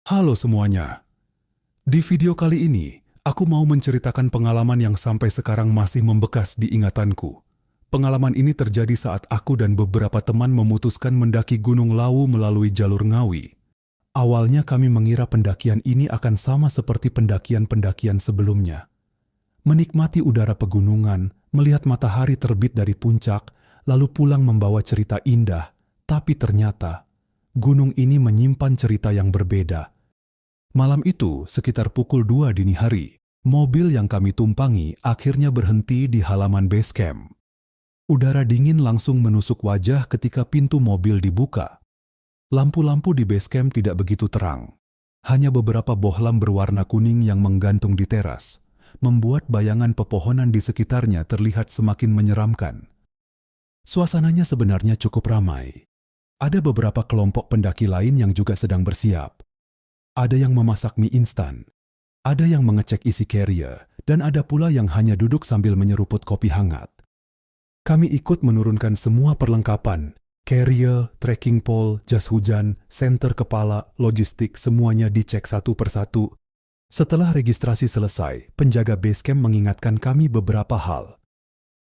Halo semuanya. Di video kali ini, aku mau menceritakan pengalaman yang sampai sekarang masih membekas di ingatanku. Pengalaman ini terjadi saat aku dan beberapa teman memutuskan mendaki Gunung Lawu melalui jalur Ngawi. Awalnya kami mengira pendakian ini akan sama seperti pendakian-pendakian sebelumnya. Menikmati udara pegunungan, melihat matahari terbit dari puncak, lalu pulang membawa cerita indah. Tapi ternyata, gunung ini menyimpan cerita yang berbeda. Malam itu, sekitar pukul 2 dini hari, mobil yang kami tumpangi akhirnya berhenti di halaman base camp. Udara dingin langsung menusuk wajah ketika pintu mobil dibuka. Lampu-lampu di base camp tidak begitu terang. Hanya beberapa bohlam berwarna kuning yang menggantung di teras, membuat bayangan pepohonan di sekitarnya terlihat semakin menyeramkan. Suasananya sebenarnya cukup ramai. Ada beberapa kelompok pendaki lain yang juga sedang bersiap. Ada yang memasak mie instan, ada yang mengecek isi carrier, dan ada pula yang hanya duduk sambil menyeruput kopi hangat. Kami ikut menurunkan semua perlengkapan, carrier, trekking pole, jas hujan, senter kepala, logistik, semuanya dicek satu persatu. Setelah registrasi selesai, penjaga base camp mengingatkan kami beberapa hal.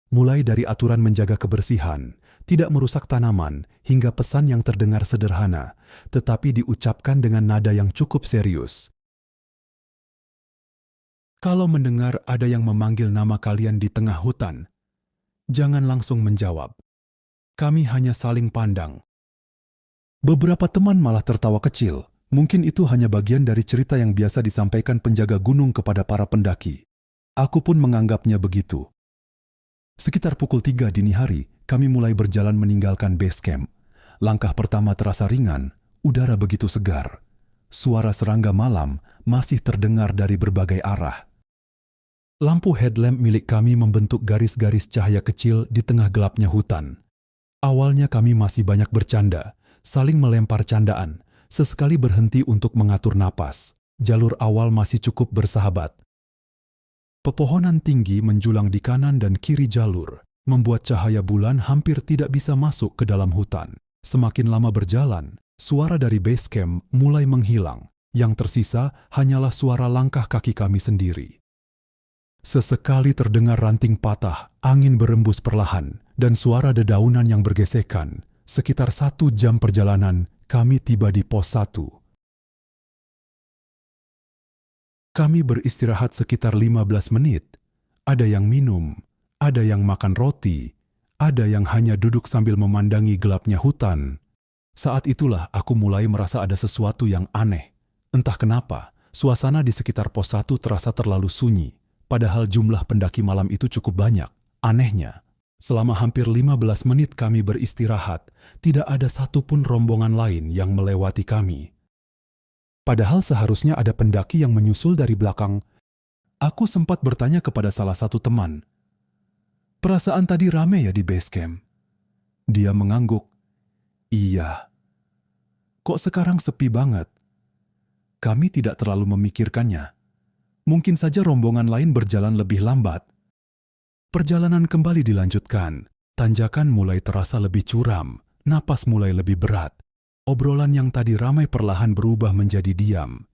Mulai dari aturan menjaga kebersihan, tidak merusak tanaman, hingga pesan yang terdengar sederhana, tetapi diucapkan dengan nada yang cukup serius. Kalau mendengar ada yang memanggil nama kalian di tengah hutan, jangan langsung menjawab. Kami hanya saling pandang. Beberapa teman malah tertawa kecil. Mungkin itu hanya bagian dari cerita yang biasa disampaikan penjaga gunung kepada para pendaki. Aku pun menganggapnya begitu. Sekitar pukul 3 dini hari, kami mulai berjalan meninggalkan base camp. Langkah pertama terasa ringan, udara begitu segar. Suara serangga malam masih terdengar dari berbagai arah. Lampu headlamp milik kami membentuk garis-garis cahaya kecil di tengah gelapnya hutan. Awalnya kami masih banyak bercanda, saling melempar candaan, sesekali berhenti untuk mengatur napas. Jalur awal masih cukup bersahabat. Pepohonan tinggi menjulang di kanan dan kiri jalur, membuat cahaya bulan hampir tidak bisa masuk ke dalam hutan. Semakin lama berjalan, suara dari base camp mulai menghilang. Yang tersisa hanyalah suara langkah kaki kami sendiri. Sesekali terdengar ranting patah, angin berembus perlahan, dan suara dedaunan yang bergesekan. Sekitar 1 jam perjalanan, kami tiba di pos 1. Kami beristirahat sekitar 15 menit. Ada yang minum, ada yang makan roti, ada yang hanya duduk sambil memandangi gelapnya hutan. Saat itulah aku mulai merasa ada sesuatu yang aneh. Entah kenapa, suasana di sekitar pos 1 terasa terlalu sunyi, padahal jumlah pendaki malam itu cukup banyak. Anehnya, selama hampir 15 menit kami beristirahat, tidak ada satupun rombongan lain yang melewati kami. Padahal seharusnya ada pendaki yang menyusul dari belakang. Aku sempat bertanya kepada salah satu teman, "Perasaan tadi rame ya di base camp?" Dia mengangguk, "Iya." "Kok sekarang sepi banget?" Kami tidak terlalu memikirkannya. Mungkin saja rombongan lain berjalan lebih lambat. Perjalanan kembali dilanjutkan. Tanjakan mulai terasa lebih curam, napas mulai lebih berat. Obrolan yang tadi ramai perlahan berubah menjadi diam.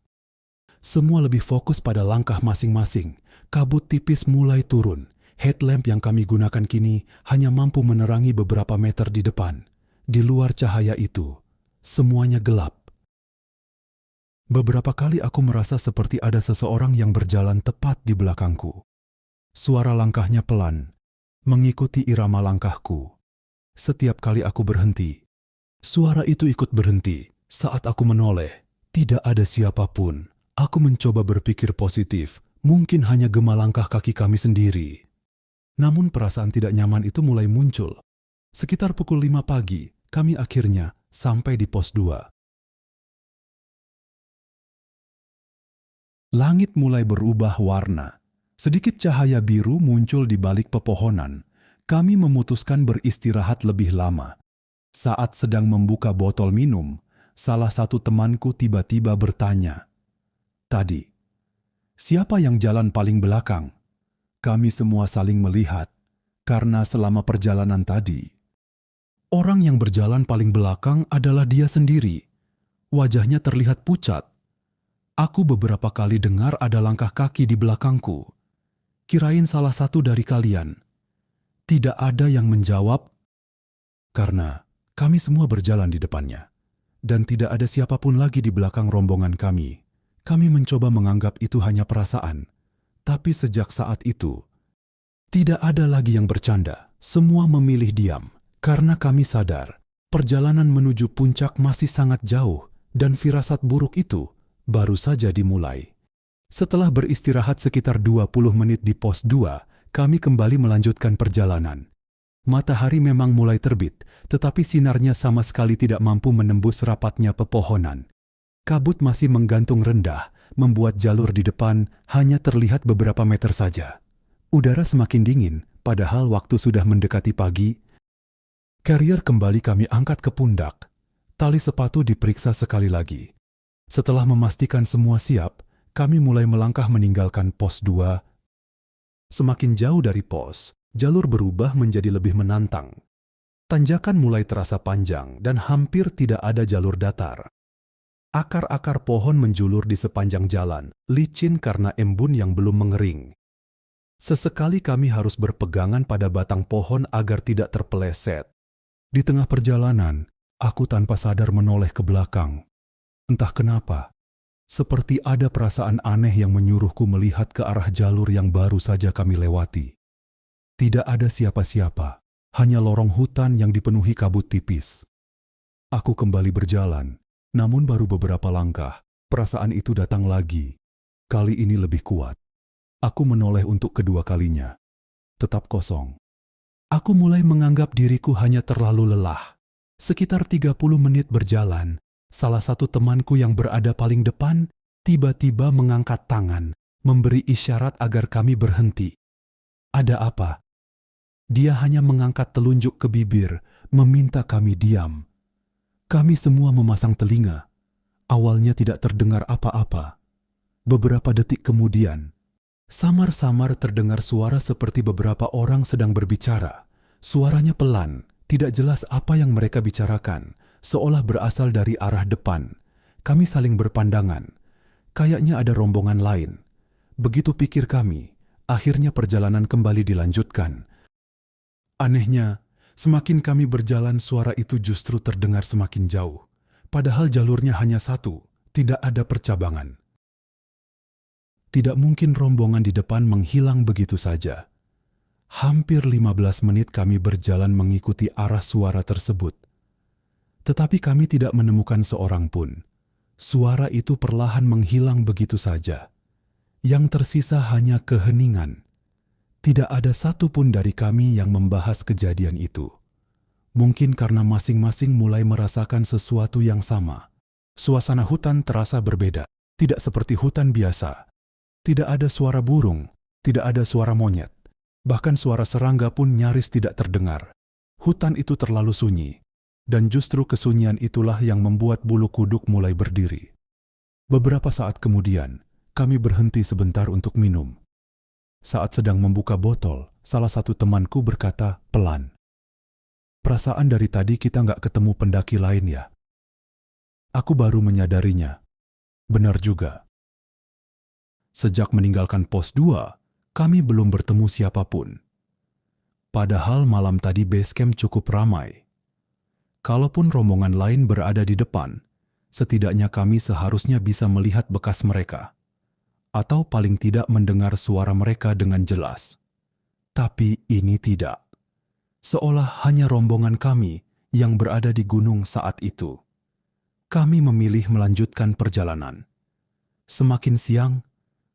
Semua lebih fokus pada langkah masing-masing. Kabut tipis mulai turun. Headlamp yang kami gunakan kini hanya mampu menerangi beberapa meter di depan. Di luar cahaya itu, semuanya gelap. Beberapa kali aku merasa seperti ada seseorang yang berjalan tepat di belakangku. Suara langkahnya pelan, mengikuti irama langkahku. Setiap kali aku berhenti, suara itu ikut berhenti. Saat aku menoleh, tidak ada siapapun. Aku mencoba berpikir positif, mungkin hanya gema langkah kaki kami sendiri. Namun perasaan tidak nyaman itu mulai muncul. Sekitar pukul 5 pagi, kami akhirnya sampai di pos 2. Langit mulai berubah warna. Sedikit cahaya biru muncul di balik pepohonan. Kami memutuskan beristirahat lebih lama. Saat sedang membuka botol minum, salah satu temanku tiba-tiba bertanya, "Tadi, siapa yang jalan paling belakang?" Kami semua saling melihat, karena selama perjalanan tadi, orang yang berjalan paling belakang adalah dia sendiri. Wajahnya terlihat pucat. Aku beberapa kali dengar ada langkah kaki di belakangku. Kirain salah satu dari kalian. Tidak ada yang menjawab karena kami semua berjalan di depannya. Dan tidak ada siapapun lagi di belakang rombongan kami. Kami mencoba menganggap itu hanya perasaan. Tapi sejak saat itu, tidak ada lagi yang bercanda. Semua memilih diam. Karena kami sadar, perjalanan menuju puncak masih sangat jauh dan firasat buruk itu baru saja dimulai. Setelah beristirahat sekitar 20 menit di pos 2, kami kembali melanjutkan perjalanan. Matahari memang mulai terbit, tetapi sinarnya sama sekali tidak mampu menembus rapatnya pepohonan. Kabut masih menggantung rendah, membuat jalur di depan hanya terlihat beberapa meter saja. Udara semakin dingin, padahal waktu sudah mendekati pagi. Carrier kembali kami angkat ke pundak. Tali sepatu diperiksa sekali lagi. Setelah memastikan semua siap, kami mulai melangkah meninggalkan pos 2. Semakin jauh dari pos, jalur berubah menjadi lebih menantang. Tanjakan mulai terasa panjang dan hampir tidak ada jalur datar. Akar-akar pohon menjulur di sepanjang jalan, licin karena embun yang belum mengering. Sesekali kami harus berpegangan pada batang pohon agar tidak terpeleset. Di tengah perjalanan, aku tanpa sadar menoleh ke belakang. Entah kenapa, seperti ada perasaan aneh yang menyuruhku melihat ke arah jalur yang baru saja kami lewati. Tidak ada siapa-siapa, hanya lorong hutan yang dipenuhi kabut tipis. Aku kembali berjalan, namun baru beberapa langkah, perasaan itu datang lagi. Kali ini lebih kuat. Aku menoleh untuk kedua kalinya. Tetap kosong. Aku mulai menganggap diriku hanya terlalu lelah. Sekitar 30 menit berjalan, salah satu temanku yang berada paling depan tiba-tiba mengangkat tangan, memberi isyarat agar kami berhenti. Ada apa? Dia hanya mengangkat telunjuk ke bibir, meminta kami diam. Kami semua memasang telinga. Awalnya tidak terdengar apa-apa. Beberapa detik kemudian, samar-samar terdengar suara seperti beberapa orang sedang berbicara. Suaranya pelan, tidak jelas apa yang mereka bicarakan, seolah berasal dari arah depan. Kami saling berpandangan. Kayaknya ada rombongan lain. Begitu pikir kami, akhirnya perjalanan kembali dilanjutkan. Anehnya, semakin kami berjalan suara itu justru terdengar semakin jauh. Padahal jalurnya hanya satu, tidak ada percabangan. Tidak mungkin rombongan di depan menghilang begitu saja. Hampir 15 menit kami berjalan mengikuti arah suara tersebut. Tetapi kami tidak menemukan seorang pun. Suara itu perlahan menghilang begitu saja. Yang tersisa hanya keheningan. Tidak ada satupun dari kami yang membahas kejadian itu. Mungkin karena masing-masing mulai merasakan sesuatu yang sama. Suasana hutan terasa berbeda, tidak seperti hutan biasa. Tidak ada suara burung, tidak ada suara monyet. Bahkan suara serangga pun nyaris tidak terdengar. Hutan itu terlalu sunyi, dan justru kesunyian itulah yang membuat bulu kuduk mulai berdiri. Beberapa saat kemudian, kami berhenti sebentar untuk minum. Saat sedang membuka botol, salah satu temanku berkata pelan, "Perasaan dari tadi kita nggak ketemu pendaki lain ya?" Aku baru menyadarinya. Benar juga. Sejak meninggalkan pos 2, kami belum bertemu siapapun. Padahal malam tadi base camp cukup ramai. Kalaupun rombongan lain berada di depan, setidaknya kami seharusnya bisa melihat bekas mereka. Atau paling tidak mendengar suara mereka dengan jelas. Tapi ini tidak. Seolah hanya rombongan kami yang berada di gunung saat itu. Kami memilih melanjutkan perjalanan. Semakin siang,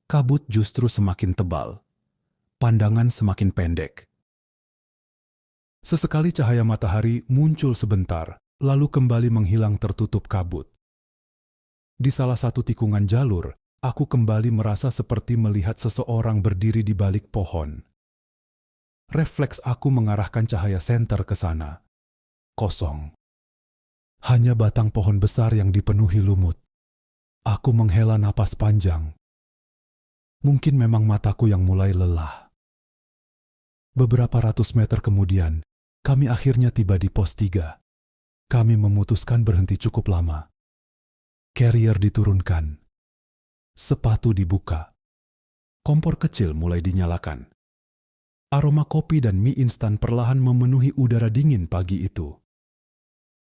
kabut justru semakin tebal. Pandangan semakin pendek. Sesekali cahaya matahari muncul sebentar, lalu kembali menghilang tertutup kabut. Di salah satu tikungan jalur, aku kembali merasa seperti melihat seseorang berdiri di balik pohon. Refleks aku mengarahkan cahaya senter ke sana. Kosong. Hanya batang pohon besar yang dipenuhi lumut. Aku menghela napas panjang. Mungkin memang mataku yang mulai lelah. Beberapa ratus meter kemudian, kami akhirnya tiba di pos 3. Kami memutuskan berhenti cukup lama. Carrier diturunkan. Sepatu dibuka. Kompor kecil mulai dinyalakan. Aroma kopi dan mie instan perlahan memenuhi udara dingin pagi itu.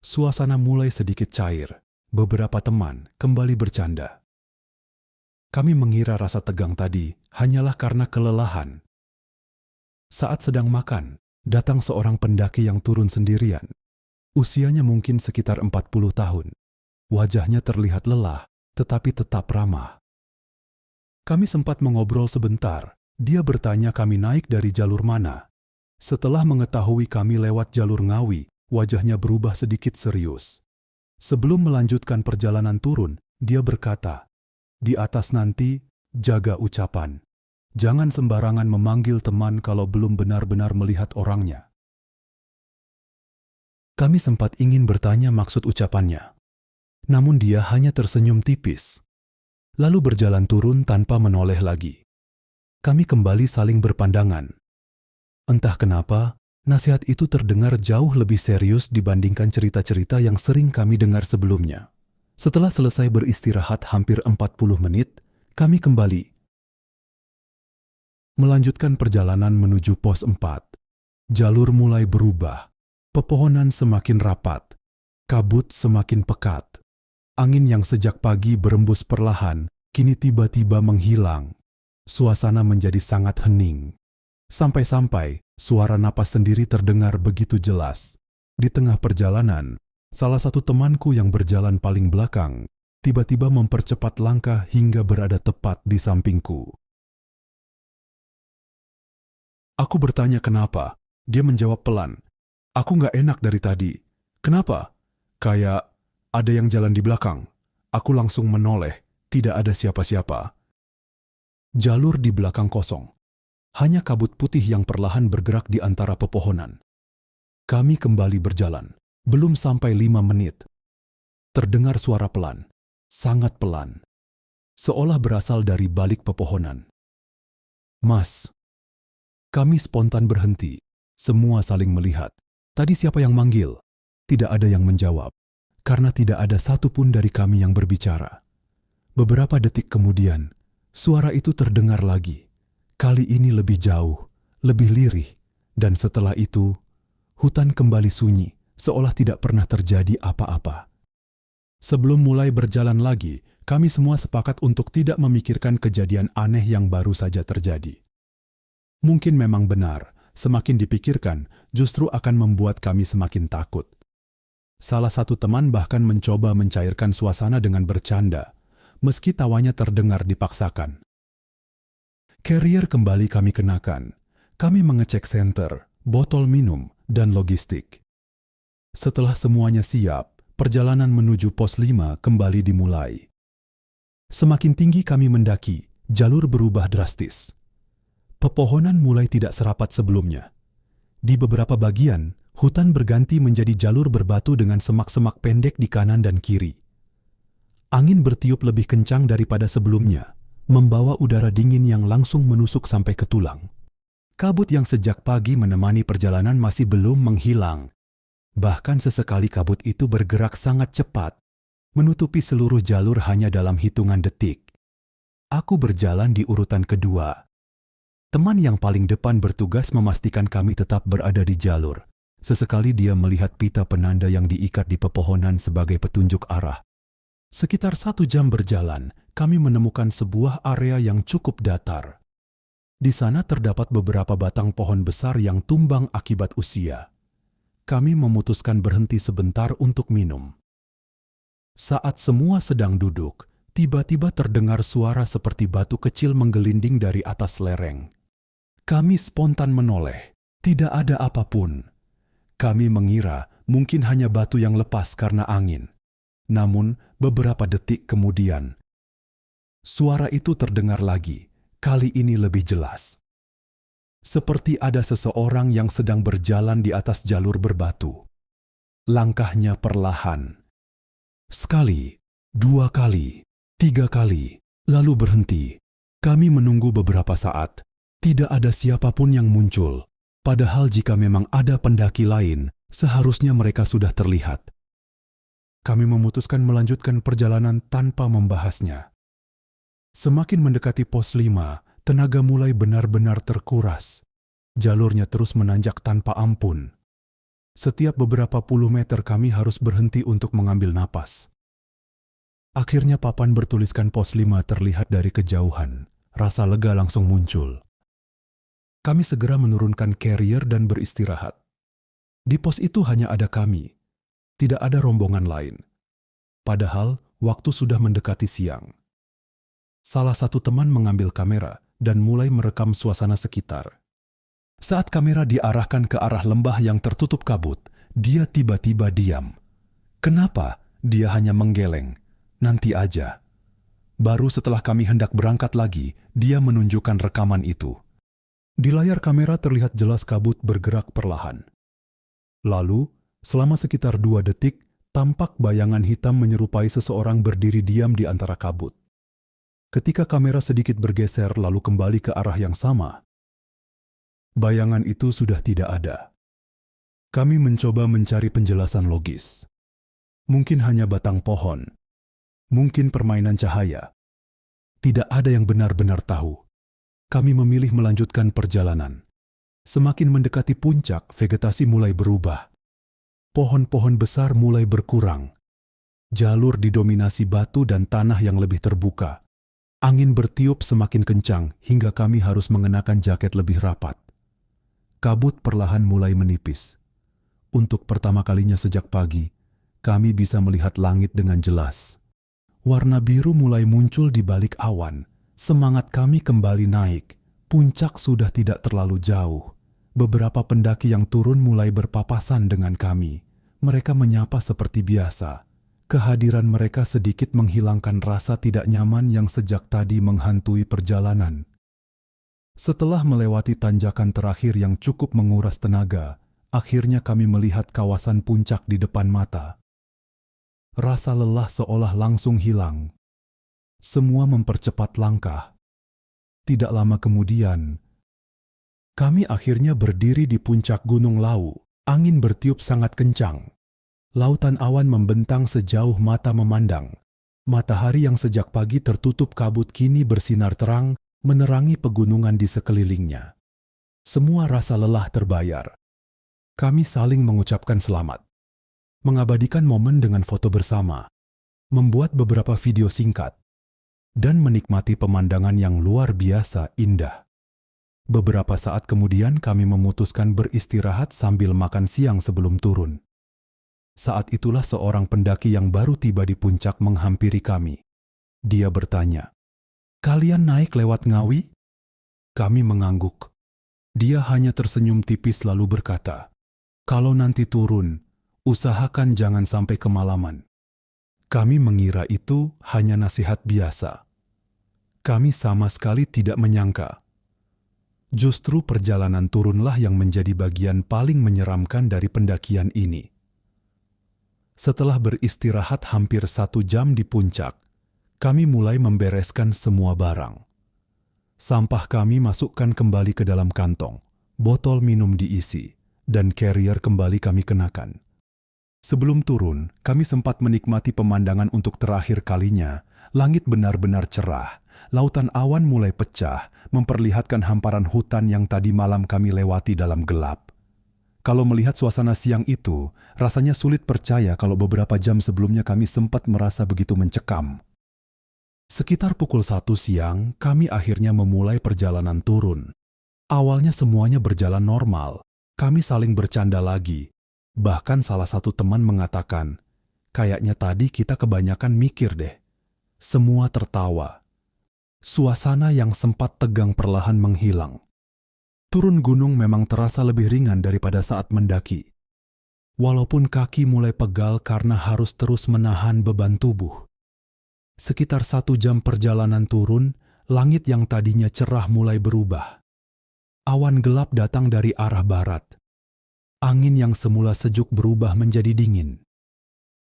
Suasana mulai sedikit cair. Beberapa teman kembali bercanda. Kami mengira rasa tegang tadi hanyalah karena kelelahan. Saat sedang makan, datang seorang pendaki yang turun sendirian. Usianya mungkin sekitar 40 tahun. Wajahnya terlihat lelah, tetapi tetap ramah. Kami sempat mengobrol sebentar. Dia bertanya kami naik dari jalur mana. Setelah mengetahui kami lewat jalur Ngawi, wajahnya berubah sedikit serius. Sebelum melanjutkan perjalanan turun, dia berkata, "Di atas nanti, jaga ucapan. Jangan sembarangan memanggil teman kalau belum benar-benar melihat orangnya." Kami sempat ingin bertanya maksud ucapannya. Namun dia hanya tersenyum tipis. Lalu berjalan turun tanpa menoleh lagi. Kami kembali saling berpandangan. Entah kenapa, nasihat itu terdengar jauh lebih serius dibandingkan cerita-cerita yang sering kami dengar sebelumnya. Setelah selesai beristirahat hampir 40 menit, kami kembali melanjutkan perjalanan menuju pos 4. Jalur mulai berubah. Pepohonan semakin rapat. Kabut semakin pekat. Angin yang sejak pagi berembus perlahan, kini tiba-tiba menghilang. Suasana menjadi sangat hening. Sampai-sampai suara napas sendiri terdengar begitu jelas. Di tengah perjalanan, salah satu temanku yang berjalan paling belakang tiba-tiba mempercepat langkah hingga berada tepat di sampingku. Aku bertanya kenapa. Dia menjawab pelan. "Aku nggak enak dari tadi." "Kenapa?" "Kayak ada yang jalan di belakang." Aku langsung menoleh. Tidak ada siapa-siapa. Jalur di belakang kosong. Hanya kabut putih yang perlahan bergerak di antara pepohonan. Kami kembali berjalan. Belum sampai 5 menit. Terdengar suara pelan. Sangat pelan. Seolah berasal dari balik pepohonan. "Mas." Kami spontan berhenti. Semua saling melihat. Tadi siapa yang manggil? Tidak ada yang menjawab. Karena tidak ada satupun dari kami yang berbicara. Beberapa detik kemudian, suara itu terdengar lagi. Kali ini lebih jauh, lebih lirih. Dan setelah itu, hutan kembali sunyi, seolah tidak pernah terjadi apa-apa. Sebelum mulai berjalan lagi, kami semua sepakat untuk tidak memikirkan kejadian aneh yang baru saja terjadi. Mungkin memang benar, semakin dipikirkan, justru akan membuat kami semakin takut. Salah satu teman bahkan mencoba mencairkan suasana dengan bercanda, meski tawanya terdengar dipaksakan. Carrier kembali kami kenakan. Kami mengecek senter, botol minum, dan logistik. Setelah semuanya siap, perjalanan menuju pos 5 kembali dimulai. Semakin tinggi kami mendaki, jalur berubah drastis. Pepohonan mulai tidak serapat sebelumnya. Di beberapa bagian, hutan berganti menjadi jalur berbatu dengan semak-semak pendek di kanan dan kiri. Angin bertiup lebih kencang daripada sebelumnya, membawa udara dingin yang langsung menusuk sampai ke tulang. Kabut yang sejak pagi menemani perjalanan masih belum menghilang. Bahkan sesekali kabut itu bergerak sangat cepat, menutupi seluruh jalur hanya dalam hitungan detik. Aku berjalan di urutan kedua. Teman yang paling depan bertugas memastikan kami tetap berada di jalur. Sesekali dia melihat pita penanda yang diikat di pepohonan sebagai petunjuk arah. Sekitar 1 jam berjalan, kami menemukan sebuah area yang cukup datar. Di sana terdapat beberapa batang pohon besar yang tumbang akibat usia. Kami memutuskan berhenti sebentar untuk minum. Saat semua sedang duduk, tiba-tiba terdengar suara seperti batu kecil menggelinding dari atas lereng. Kami spontan menoleh. Tidak ada apapun. Kami mengira mungkin hanya batu yang lepas karena angin. Namun, beberapa detik kemudian, suara itu terdengar lagi, kali ini lebih jelas. Seperti ada seseorang yang sedang berjalan di atas jalur berbatu. Langkahnya perlahan. Sekali, 2 kali, 3 kali, lalu berhenti. Kami menunggu beberapa saat. Tidak ada siapapun yang muncul. Padahal jika memang ada pendaki lain, seharusnya mereka sudah terlihat. Kami memutuskan melanjutkan perjalanan tanpa membahasnya. Semakin mendekati pos 5, tenaga mulai benar-benar terkuras. Jalurnya terus menanjak tanpa ampun. Setiap beberapa puluh meter kami harus berhenti untuk mengambil napas. Akhirnya papan bertuliskan pos 5 terlihat dari kejauhan. Rasa lega langsung muncul. Kami segera menurunkan carrier dan beristirahat. Di pos itu hanya ada kami. Tidak ada rombongan lain. Padahal waktu sudah mendekati siang. Salah satu teman mengambil kamera dan mulai merekam suasana sekitar. Saat kamera diarahkan ke arah lembah yang tertutup kabut, dia tiba-tiba diam. Kenapa? Dia hanya menggeleng. Nanti aja. Baru setelah kami hendak berangkat lagi, dia menunjukkan rekaman itu. Di layar kamera terlihat jelas kabut bergerak perlahan. Lalu, selama sekitar 2 detik, tampak bayangan hitam menyerupai seseorang berdiri diam di antara kabut. Ketika kamera sedikit bergeser lalu kembali ke arah yang sama, bayangan itu sudah tidak ada. Kami mencoba mencari penjelasan logis. Mungkin hanya batang pohon. Mungkin permainan cahaya. Tidak ada yang benar-benar tahu. Kami memilih melanjutkan perjalanan. Semakin mendekati puncak, vegetasi mulai berubah. Pohon-pohon besar mulai berkurang. Jalur didominasi batu dan tanah yang lebih terbuka. Angin bertiup semakin kencang hingga kami harus mengenakan jaket lebih rapat. Kabut perlahan mulai menipis. Untuk pertama kalinya sejak pagi, kami bisa melihat langit dengan jelas. Warna biru mulai muncul di balik awan. Semangat kami kembali naik. Puncak sudah tidak terlalu jauh. Beberapa pendaki yang turun mulai berpapasan dengan kami. Mereka menyapa seperti biasa. Kehadiran mereka sedikit menghilangkan rasa tidak nyaman yang sejak tadi menghantui perjalanan. Setelah melewati tanjakan terakhir yang cukup menguras tenaga, akhirnya kami melihat kawasan puncak di depan mata. Rasa lelah seolah langsung hilang. Semua mempercepat langkah. Tidak lama kemudian, kami akhirnya berdiri di puncak Gunung Lawu. Angin bertiup sangat kencang. Lautan awan membentang sejauh mata memandang. Matahari yang sejak pagi tertutup kabut kini bersinar terang, menerangi pegunungan di sekelilingnya. Semua rasa lelah terbayar. Kami saling mengucapkan selamat. Mengabadikan momen dengan foto bersama. Membuat beberapa video singkat. Dan menikmati pemandangan yang luar biasa indah. Beberapa saat kemudian kami memutuskan beristirahat sambil makan siang sebelum turun. Saat itulah seorang pendaki yang baru tiba di puncak menghampiri kami. Dia bertanya, "Kalian naik lewat Ngawi?" Kami mengangguk. Dia hanya tersenyum tipis lalu berkata, "Kalau nanti turun, usahakan jangan sampai kemalaman." Kami mengira itu hanya nasihat biasa. Kami sama sekali tidak menyangka. Justru perjalanan turunlah yang menjadi bagian paling menyeramkan dari pendakian ini. Setelah beristirahat hampir 1 jam di puncak, kami mulai membereskan semua barang. Sampah kami masukkan kembali ke dalam kantong, botol minum diisi, dan carrier kembali kami kenakan. Sebelum turun, kami sempat menikmati pemandangan untuk terakhir kalinya. Langit benar-benar cerah, lautan awan mulai pecah, memperlihatkan hamparan hutan yang tadi malam kami lewati dalam gelap. Kalau melihat suasana siang itu, rasanya sulit percaya kalau beberapa jam sebelumnya kami sempat merasa begitu mencekam. Sekitar pukul 1 siang, kami akhirnya memulai perjalanan turun. Awalnya semuanya berjalan normal. Kami saling bercanda lagi. Bahkan salah satu teman mengatakan, "Kayaknya tadi kita kebanyakan mikir deh." Semua tertawa. Suasana yang sempat tegang perlahan menghilang. Turun gunung memang terasa lebih ringan daripada saat mendaki. Walaupun kaki mulai pegal karena harus terus menahan beban tubuh. Sekitar 1 jam perjalanan turun, langit yang tadinya cerah mulai berubah. Awan gelap datang dari arah barat. Angin yang semula sejuk berubah menjadi dingin.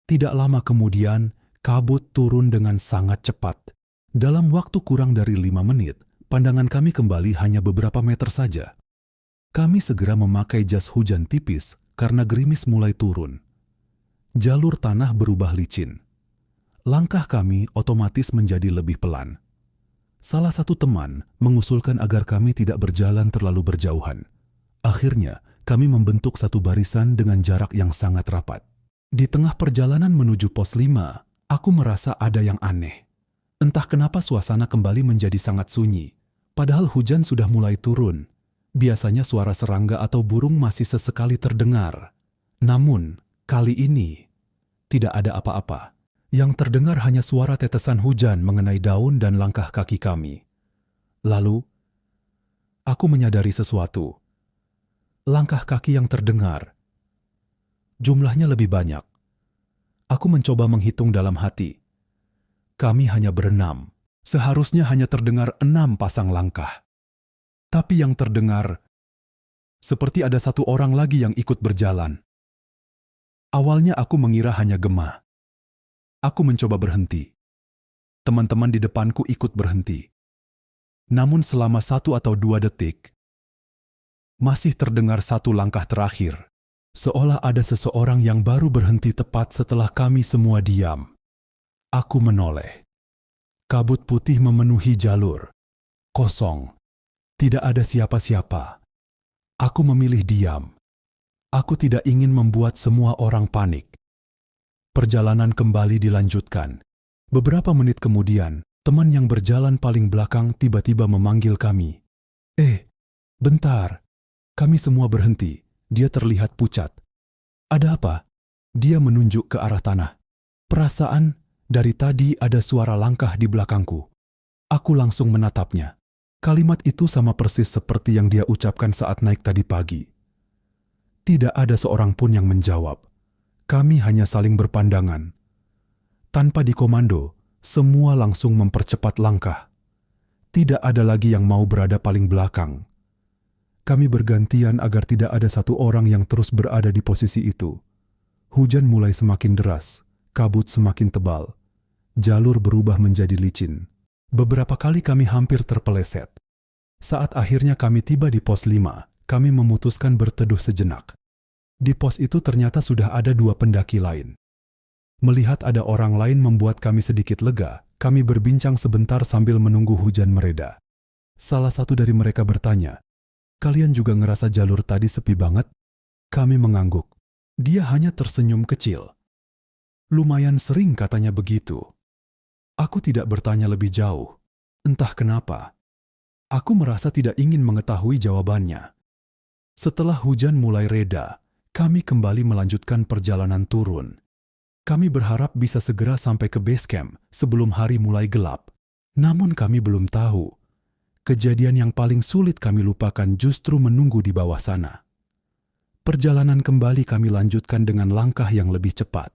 Tidak lama kemudian, kabut turun dengan sangat cepat. Dalam waktu kurang dari 5 menit, pandangan kami kembali hanya beberapa meter saja. Kami segera memakai jas hujan tipis karena gerimis mulai turun. Jalur tanah berubah licin. Langkah kami otomatis menjadi lebih pelan. Salah satu teman mengusulkan agar kami tidak berjalan terlalu berjauhan. Akhirnya, kami membentuk satu barisan dengan jarak yang sangat rapat. Di tengah perjalanan menuju pos 5, aku merasa ada yang aneh. Entah kenapa suasana kembali menjadi sangat sunyi, padahal hujan sudah mulai turun. Biasanya suara serangga atau burung masih sesekali terdengar. Namun, kali ini tidak ada apa-apa. Yang terdengar hanya suara tetesan hujan mengenai daun dan langkah kaki kami. Lalu, aku menyadari sesuatu. Langkah kaki yang terdengar, jumlahnya lebih banyak. Aku mencoba menghitung dalam hati. Kami hanya berenam. Seharusnya hanya terdengar 6 pasang langkah. Tapi yang terdengar, seperti ada satu orang lagi yang ikut berjalan. Awalnya aku mengira hanya gema. Aku mencoba berhenti. Teman-teman di depanku ikut berhenti. Namun selama 1 atau 2 detik, masih terdengar satu langkah terakhir. Seolah ada seseorang yang baru berhenti tepat setelah kami semua diam. Aku menoleh. Kabut putih memenuhi jalur. Kosong. Tidak ada siapa-siapa. Aku memilih diam. Aku tidak ingin membuat semua orang panik. Perjalanan kembali dilanjutkan. Beberapa menit kemudian, teman yang berjalan paling belakang tiba-tiba memanggil kami. Bentar. Kami semua berhenti. Dia terlihat pucat. Ada apa? Dia menunjuk ke arah tanah. Perasaan, dari tadi ada suara langkah di belakangku. Aku langsung menatapnya. Kalimat itu sama persis seperti yang dia ucapkan saat naik tadi pagi. Tidak ada seorang pun yang menjawab. Kami hanya saling berpandangan. Tanpa dikomando, semua langsung mempercepat langkah. Tidak ada lagi yang mau berada paling belakang. Kami bergantian agar tidak ada satu orang yang terus berada di posisi itu. Hujan mulai semakin deras, kabut semakin tebal. Jalur berubah menjadi licin. Beberapa kali kami hampir terpeleset. Saat akhirnya kami tiba di pos 5, kami memutuskan berteduh sejenak. Di pos itu ternyata sudah ada 2 pendaki lain. Melihat ada orang lain membuat kami sedikit lega, kami berbincang sebentar sambil menunggu hujan mereda. Salah satu dari mereka bertanya, "Kalian juga ngerasa jalur tadi sepi banget?" Kami mengangguk. Dia hanya tersenyum kecil. "Lumayan sering," katanya begitu. Aku tidak bertanya lebih jauh. Entah kenapa. Aku merasa tidak ingin mengetahui jawabannya. Setelah hujan mulai reda, kami kembali melanjutkan perjalanan turun. Kami berharap bisa segera sampai ke base camp sebelum hari mulai gelap. Namun kami belum tahu. Kejadian yang paling sulit kami lupakan justru menunggu di bawah sana. Perjalanan kembali kami lanjutkan dengan langkah yang lebih cepat.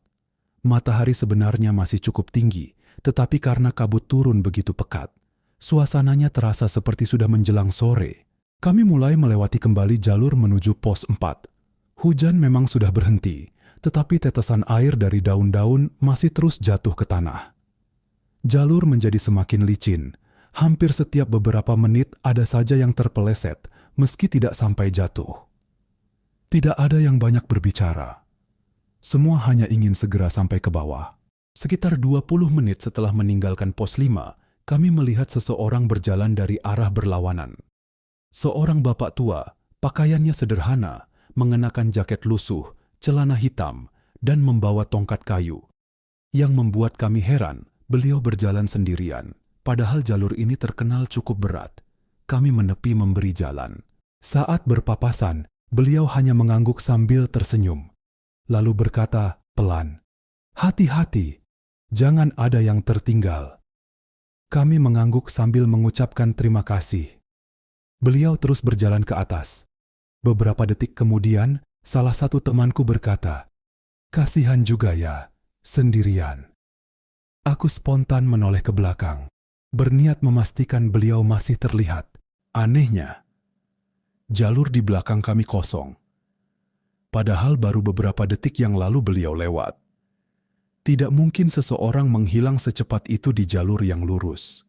Matahari sebenarnya masih cukup tinggi, tetapi karena kabut turun begitu pekat, suasananya terasa seperti sudah menjelang sore. Kami mulai melewati kembali jalur menuju pos 4. Hujan memang sudah berhenti, tetapi tetesan air dari daun-daun masih terus jatuh ke tanah. Jalur menjadi semakin licin. Hampir setiap beberapa menit ada saja yang terpeleset, meski tidak sampai jatuh. Tidak ada yang banyak berbicara. Semua hanya ingin segera sampai ke bawah. Sekitar 20 menit setelah meninggalkan pos 5, kami melihat seseorang berjalan dari arah berlawanan. Seorang bapak tua, pakaiannya sederhana, mengenakan jaket lusuh, celana hitam, dan membawa tongkat kayu. Yang membuat kami heran, beliau berjalan sendirian. Padahal jalur ini terkenal cukup berat. Kami menepi memberi jalan. Saat berpapasan, beliau hanya mengangguk sambil tersenyum. Lalu berkata pelan, "Hati-hati, jangan ada yang tertinggal." Kami mengangguk sambil mengucapkan terima kasih. Beliau terus berjalan ke atas. Beberapa detik kemudian, salah satu temanku berkata, "Kasihan juga ya, sendirian." Aku spontan menoleh ke belakang, berniat memastikan beliau masih terlihat. Anehnya, jalur di belakang kami kosong. Padahal baru beberapa detik yang lalu beliau lewat. Tidak mungkin seseorang menghilang secepat itu di jalur yang lurus.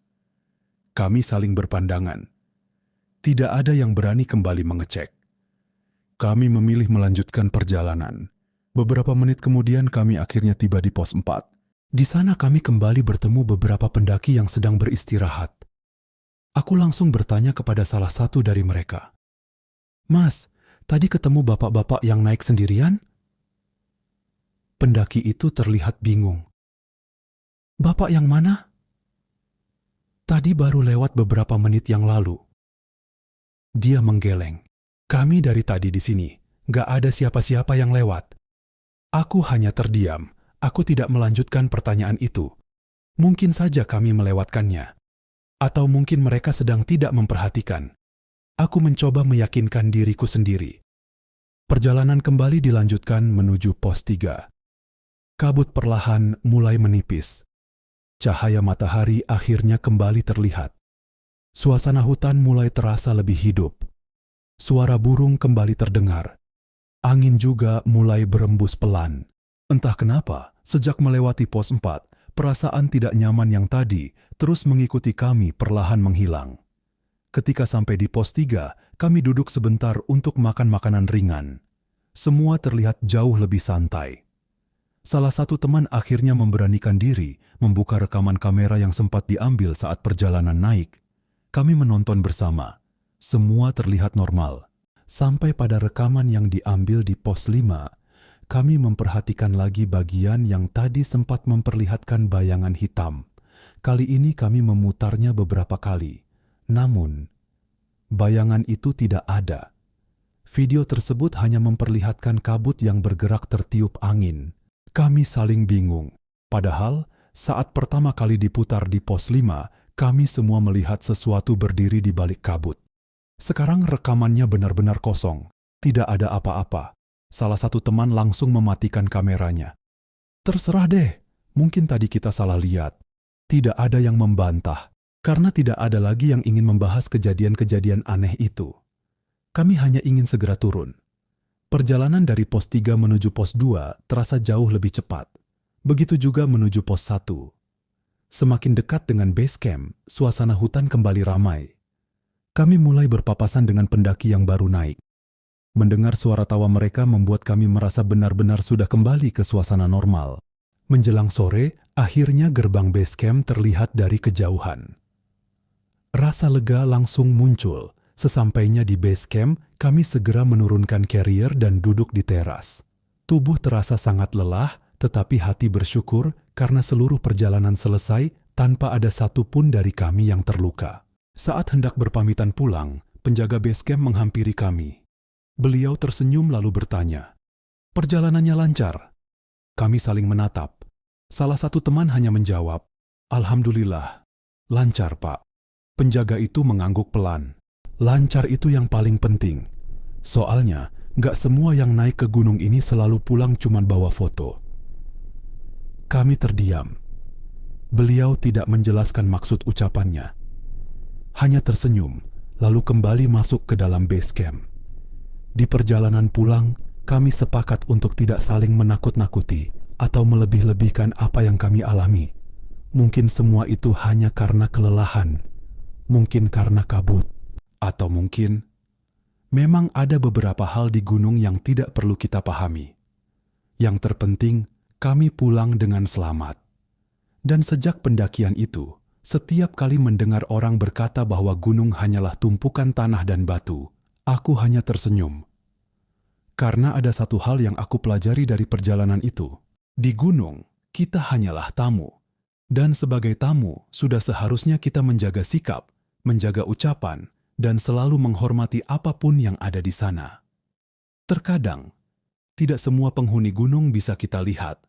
Kami saling berpandangan. Tidak ada yang berani kembali mengecek. Kami memilih melanjutkan perjalanan. Beberapa menit kemudian kami akhirnya tiba di pos 4. Di sana kami kembali bertemu beberapa pendaki yang sedang beristirahat. Aku langsung bertanya kepada salah satu dari mereka. "Mas, tadi ketemu bapak-bapak yang naik sendirian?" Pendaki itu terlihat bingung. "Bapak yang mana?" "Tadi baru lewat beberapa menit yang lalu." Dia menggeleng. "Kami dari tadi di sini. Gak ada siapa-siapa yang lewat." Aku hanya terdiam. Aku tidak melanjutkan pertanyaan itu. Mungkin saja kami melewatkannya. Atau mungkin mereka sedang tidak memperhatikan. Aku mencoba meyakinkan diriku sendiri. Perjalanan kembali dilanjutkan menuju pos 3. Kabut perlahan mulai menipis. Cahaya matahari akhirnya kembali terlihat. Suasana hutan mulai terasa lebih hidup. Suara burung kembali terdengar. Angin juga mulai berembus pelan. Entah kenapa, sejak melewati pos 4, perasaan tidak nyaman yang tadi terus mengikuti kami perlahan menghilang. Ketika sampai di pos 3, kami duduk sebentar untuk makan makanan ringan. Semua terlihat jauh lebih santai. Salah satu teman akhirnya memberanikan diri membuka rekaman kamera yang sempat diambil saat perjalanan naik. Kami menonton bersama. Semua terlihat normal. Sampai pada rekaman yang diambil di pos 5, kami memperhatikan lagi bagian yang tadi sempat memperlihatkan bayangan hitam. Kali ini kami memutarnya beberapa kali. Namun, bayangan itu tidak ada. Video tersebut hanya memperlihatkan kabut yang bergerak tertiup angin. Kami saling bingung. Padahal, saat pertama kali diputar di pos 5, kami semua melihat sesuatu berdiri di balik kabut. Sekarang rekamannya benar-benar kosong. Tidak ada apa-apa. Salah satu teman langsung mematikan kameranya. "Terserah deh, mungkin tadi kita salah lihat." Tidak ada yang membantah, karena tidak ada lagi yang ingin membahas kejadian-kejadian aneh itu. Kami hanya ingin segera turun. Perjalanan dari pos 3 menuju pos 2 terasa jauh lebih cepat. Begitu juga menuju pos 1. Semakin dekat dengan base camp, suasana hutan kembali ramai. Kami mulai berpapasan dengan pendaki yang baru naik. Mendengar suara tawa mereka membuat kami merasa benar-benar sudah kembali ke suasana normal. Menjelang sore, akhirnya gerbang base camp terlihat dari kejauhan. Rasa lega langsung muncul. Sesampainya di base camp, kami segera menurunkan carrier dan duduk di teras. Tubuh terasa sangat lelah, tetapi hati bersyukur karena seluruh perjalanan selesai tanpa ada satupun dari kami yang terluka. Saat hendak berpamitan pulang, penjaga base camp menghampiri kami. Beliau tersenyum lalu bertanya, "Perjalanannya lancar?" Kami saling menatap. Salah satu teman hanya menjawab, "Alhamdulillah, lancar, Pak." Penjaga itu mengangguk pelan. Lancar itu yang paling penting. Soalnya, gak semua yang naik ke gunung ini selalu pulang cuma bawa foto. Kami terdiam. Beliau tidak menjelaskan maksud ucapannya. Hanya tersenyum, lalu kembali masuk ke dalam base camp. Di perjalanan pulang, kami sepakat untuk tidak saling menakut-nakuti atau melebih-lebihkan apa yang kami alami. Mungkin semua itu hanya karena kelelahan, mungkin karena kabut, atau mungkin memang ada beberapa hal di gunung yang tidak perlu kita pahami. Yang terpenting, kami pulang dengan selamat. Dan sejak pendakian itu, setiap kali mendengar orang berkata bahwa gunung hanyalah tumpukan tanah dan batu, aku hanya tersenyum. Karena ada satu hal yang aku pelajari dari perjalanan itu. Di gunung, kita hanyalah tamu. Dan sebagai tamu, sudah seharusnya kita menjaga sikap, menjaga ucapan, dan selalu menghormati apapun yang ada di sana. Terkadang, tidak semua penghuni gunung bisa kita lihat,